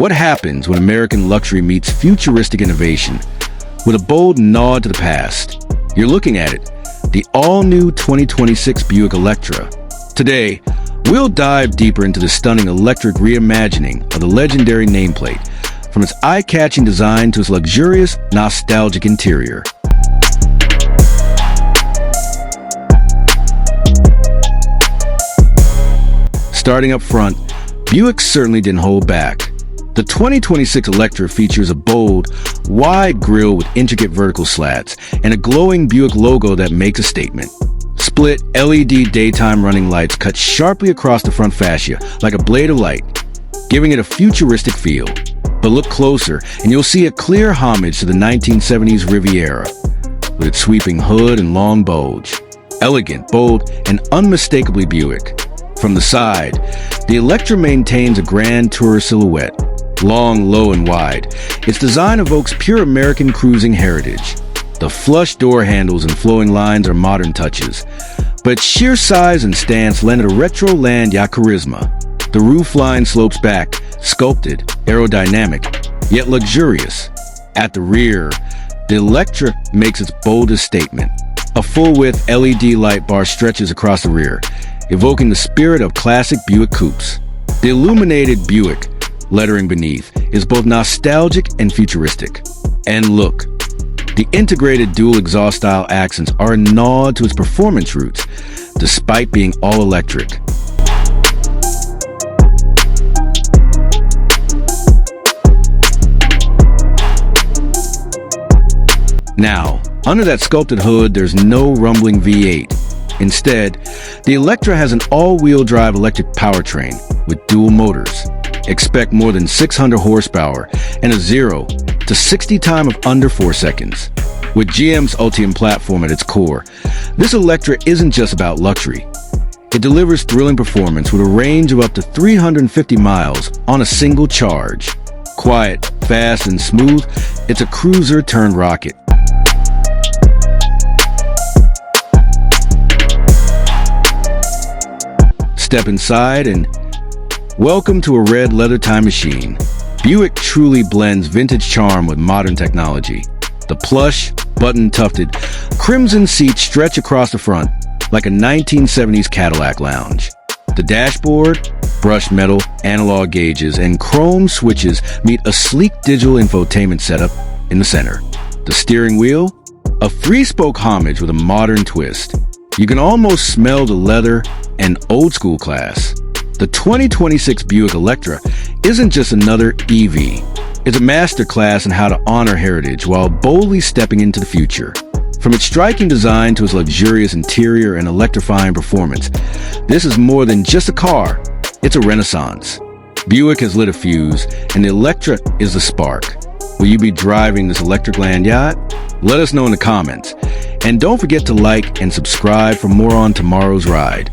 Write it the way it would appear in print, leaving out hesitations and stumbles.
What happens when American luxury meets futuristic innovation? With a bold nod to the past, you're looking at it, the all-new 2026 Buick Electra. Today, we'll dive deeper into the stunning electric reimagining of the legendary nameplate, from its eye-catching design to its luxurious, nostalgic interior. Starting up front, Buick certainly didn't hold back. The 2026 Electra features a bold, wide grille with intricate vertical slats and a glowing Buick logo that makes a statement. Split LED daytime running lights cut sharply across the front fascia like a blade of light, giving it a futuristic feel. But look closer and you'll see a clear homage to the 1970s Riviera, with its sweeping hood and long bulge. Elegant, bold, and unmistakably Buick. From the side, the Electra maintains a grand tourer silhouette, long, low, and wide. Its design evokes pure American cruising heritage. The flush door handles and flowing lines are modern touches, but its sheer size and stance lend it a retro land yacht charisma. The roofline slopes back, sculpted, aerodynamic, yet luxurious. At the rear, the Electra makes its boldest statement. A full-width LED light bar stretches across the rear, evoking the spirit of classic Buick coupes. The illuminated Buick lettering beneath is both nostalgic and futuristic. And look, the integrated dual exhaust style accents are a nod to its performance roots, despite being all electric. Now, under that sculpted hood, there's no rumbling V8. Instead, the Electra has an all-wheel drive electric powertrain with dual motors. Expect more than 600 horsepower and a 0 to 60 time of under 4 seconds. With GM's Ultium platform at its core, this Electra isn't just about luxury. It delivers thrilling performance with a range of up to 350 miles on a single charge. Quiet, fast, and smooth, it's a cruiser turned rocket. Step inside and welcome to a red leather time machine. Buick truly blends vintage charm with modern technology. The plush, button-tufted, crimson seats stretch across the front like a 1970s Cadillac lounge. The dashboard, brushed metal, analog gauges, and chrome switches meet a sleek digital infotainment setup in the center. The steering wheel, a three-spoke homage with a modern twist. You can almost smell the leather and old-school class. The 2026 Buick Electra isn't just another EV. It's a masterclass in how to honor heritage while boldly stepping into the future. From its striking design to its luxurious interior and electrifying performance, this is more than just a car. It's a renaissance. Buick has lit a fuse, and the Electra is the spark. Will you be driving this electric land yacht? Let us know in the comments. And don't forget to like and subscribe for more on tomorrow's ride.